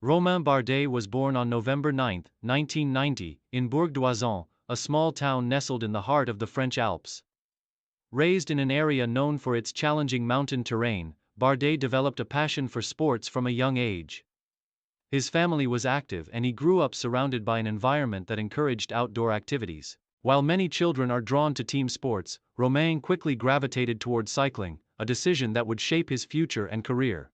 Romain Bardet was born on November 9, 1990, in Bourg-d'Oisans, a small town nestled in the heart of the French Alps. Raised in an area known for its challenging mountain terrain, Bardet developed a passion for sports from a young age. His family was active and he grew up surrounded by an environment that encouraged outdoor activities. While many children are drawn to team sports, Romain quickly gravitated toward cycling, a decision that would shape his future and career.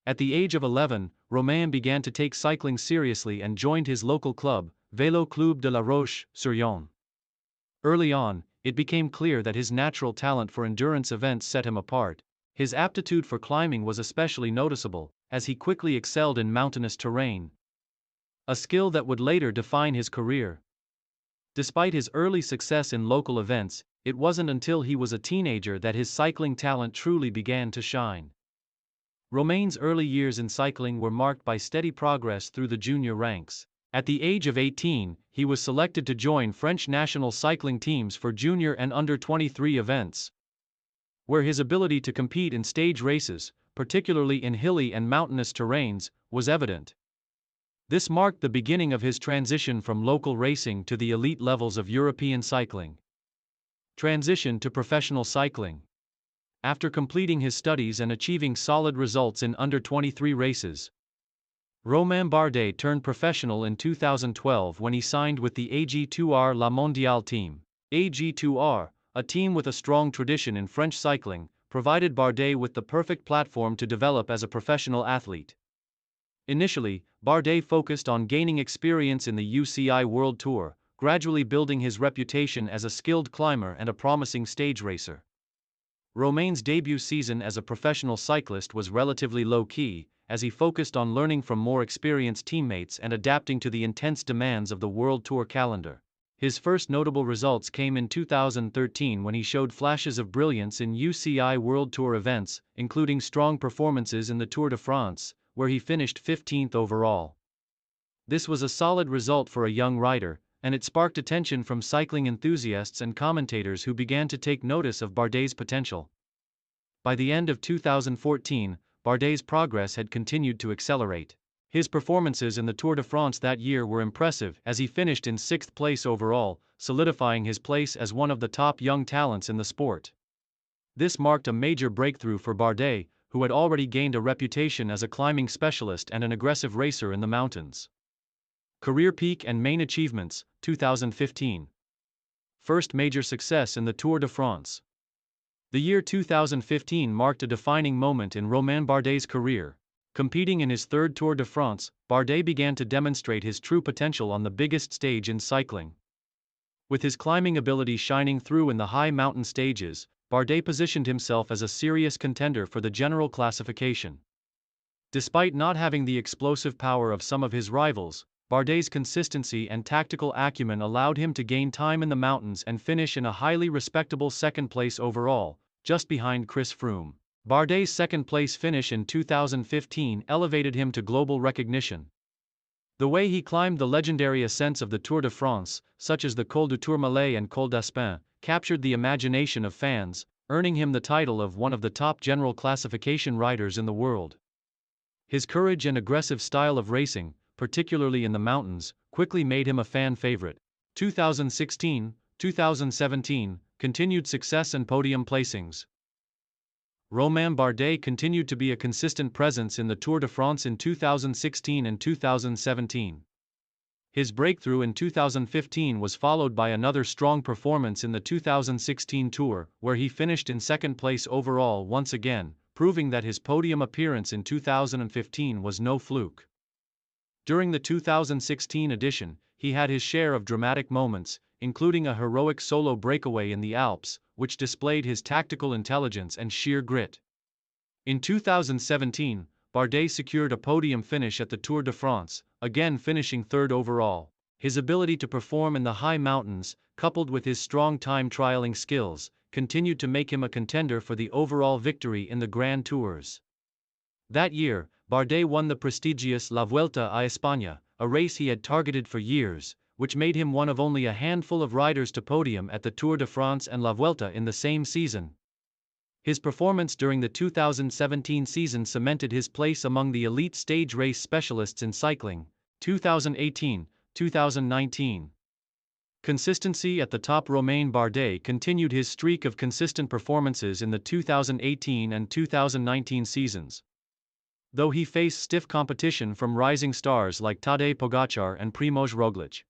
At the age of 11, Romain began to take cycling seriously and joined his local club, Vélo Club de la Roche-sur-Yon. Early on, it became clear that his natural talent for endurance events set him apart. His aptitude for climbing was especially noticeable, as he quickly excelled in mountainous terrain, a skill that would later define his career. Despite his early success in local events, it wasn't until he was a teenager that his cycling talent truly began to shine. Romain's early years in cycling were marked by steady progress through the junior ranks. At the age of 18, he was selected to join French national cycling teams for junior and under-23 events, where his ability to compete in stage races, particularly in hilly and mountainous terrains, was evident. This marked the beginning of his transition from local racing to the elite levels of European cycling. Transition to professional cycling. After completing his studies and achieving solid results in under-23 races, Romain Bardet turned professional in 2012 when he signed with the AG2R La Mondiale team. AG2R, a team with a strong tradition in French cycling, provided Bardet with the perfect platform to develop as a professional athlete. Initially, Bardet focused on gaining experience in the UCI World Tour, gradually building his reputation as a skilled climber and a promising stage racer. Romain's debut season as a professional cyclist was relatively low-key, as he focused on learning from more experienced teammates and adapting to the intense demands of the World Tour calendar. His first notable results came in 2013 when he showed flashes of brilliance in UCI World Tour events, including strong performances in the Tour de France, where he finished 15th overall. This was a solid result for a young rider, and it sparked attention from cycling enthusiasts and commentators who began to take notice of Bardet's potential. By the end of 2014, Bardet's progress had continued to accelerate. His performances in the Tour de France that year were impressive as he finished in 6th place overall, solidifying his place as one of the top young talents in the sport. This marked a major breakthrough for Bardet, who had already gained a reputation as a climbing specialist and an aggressive racer in the mountains. Career peak and main achievements, 2015. First major success in the Tour de France. The year 2015 marked a defining moment in Romain Bardet's career. Competing in his third Tour de France, Bardet began to demonstrate his true potential on the biggest stage in cycling. With his climbing ability shining through in the high mountain stages, Bardet positioned himself as a serious contender for the general classification. Despite not having the explosive power of some of his rivals, Bardet's consistency and tactical acumen allowed him to gain time in the mountains and finish in a highly respectable second place overall, just behind Chris Froome. Bardet's second-place finish in 2015 elevated him to global recognition. The way he climbed the legendary ascents of the Tour de France, such as the Col du Tourmalet and Col d'Aspin, captured the imagination of fans, earning him the title of one of the top general classification riders in the world. His courage and aggressive style of racing, particularly in the mountains, quickly made him a fan favorite. 2016, 2017, continued success and podium placings. Romain Bardet continued to be a consistent presence in the Tour de France in 2016 and 2017. His breakthrough in 2015 was followed by another strong performance in the 2016 Tour, where he finished in second place overall once again, proving that his podium appearance in 2015 was no fluke. During the 2016 edition, he had his share of dramatic moments, including a heroic solo breakaway in the Alps, which displayed his tactical intelligence and sheer grit. In 2017, Bardet secured a podium finish at the Tour de France, again finishing third overall. His ability to perform in the high mountains, coupled with his strong time trialing skills, continued to make him a contender for the overall victory in the Grand Tours. That year, Bardet won the prestigious La Vuelta a España, a race he had targeted for years, which made him one of only a handful of riders to podium at the Tour de France and La Vuelta in the same season. His performance during the 2017 season cemented his place among the elite stage race specialists in cycling. 2018, 2019. Consistency at the top. Romain Bardet continued his streak of consistent performances in the 2018 and 2019 seasons. Though he faced stiff competition from rising stars like Tadej Pogačar and Primož Roglič.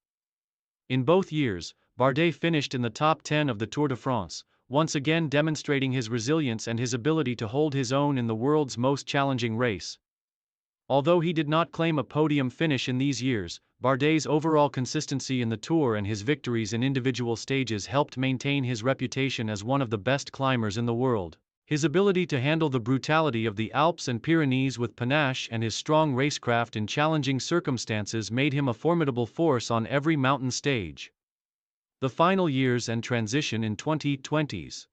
In both years, Bardet finished in the top 10 of the Tour de France, once again demonstrating his resilience and his ability to hold his own in the world's most challenging race. Although he did not claim a podium finish in these years, Bardet's overall consistency in the Tour and his victories in individual stages helped maintain his reputation as one of the best climbers in the world. His ability to handle the brutality of the Alps and Pyrenees with panache and his strong racecraft in challenging circumstances made him a formidable force on every mountain stage. The final years and transition in 2020s.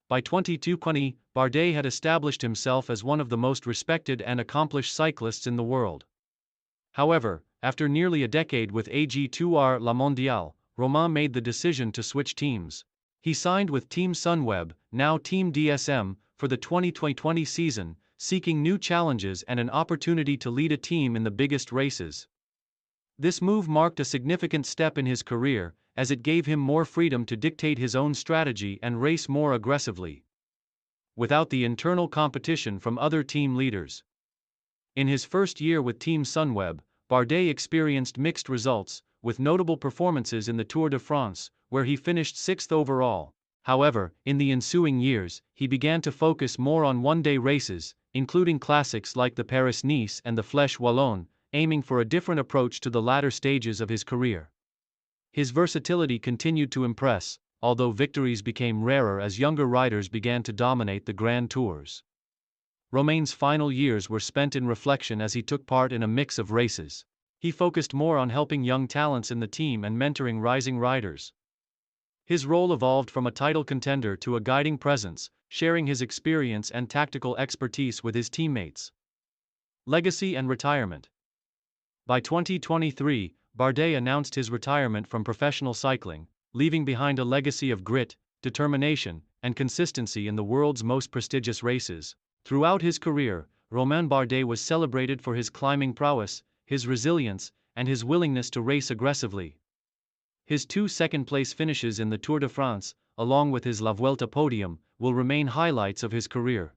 By 2020, Bardet had established himself as one of the most respected and accomplished cyclists in the world. However, after nearly a decade with AG2R La Mondiale, Romain made the decision to switch teams. He signed with Team Sunweb, now Team DSM, for the 2020 season, seeking new challenges and an opportunity to lead a team in the biggest races. This move marked a significant step in his career, as it gave him more freedom to dictate his own strategy and race more aggressively, without the internal competition from other team leaders. In his first year with Team Sunweb, Bardet experienced mixed results, with notable performances in the Tour de France, where he finished 6th overall. However, in the ensuing years, he began to focus more on one-day races, including classics like the Paris-Nice and the Flèche Wallonne, aiming for a different approach to the latter stages of his career. His versatility continued to impress, although victories became rarer as younger riders began to dominate the Grand Tours. Romain's final years were spent in reflection as he took part in a mix of races. He focused more on helping young talents in the team and mentoring rising riders. His role evolved from a title contender to a guiding presence, sharing his experience and tactical expertise with his teammates. Legacy and retirement. By 2023, Bardet announced his retirement from professional cycling, leaving behind a legacy of grit, determination, and consistency in the world's most prestigious races. Throughout his career, Romain Bardet was celebrated for his climbing prowess, his resilience, and his willingness to race aggressively. His 2 second-place finishes in the Tour de France, along with his La Vuelta podium, will remain highlights of his career.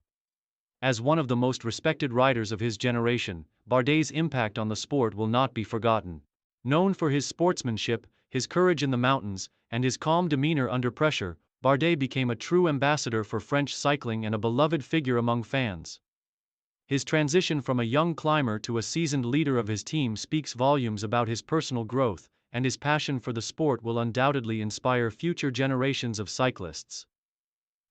As one of the most respected riders of his generation, Bardet's impact on the sport will not be forgotten. Known for his sportsmanship, his courage in the mountains, and his calm demeanor under pressure, Bardet became a true ambassador for French cycling and a beloved figure among fans. His transition from a young climber to a seasoned leader of his team speaks volumes about his personal growth, and his passion for the sport will undoubtedly inspire future generations of cyclists.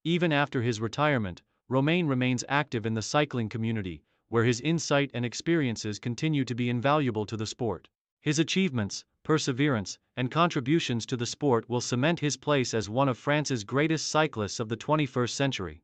Even after his retirement, Romain remains active in the cycling community, where his insight and experiences continue to be invaluable to the sport. His achievements, perseverance, and contributions to the sport will cement his place as one of France's greatest cyclists of the 21st century.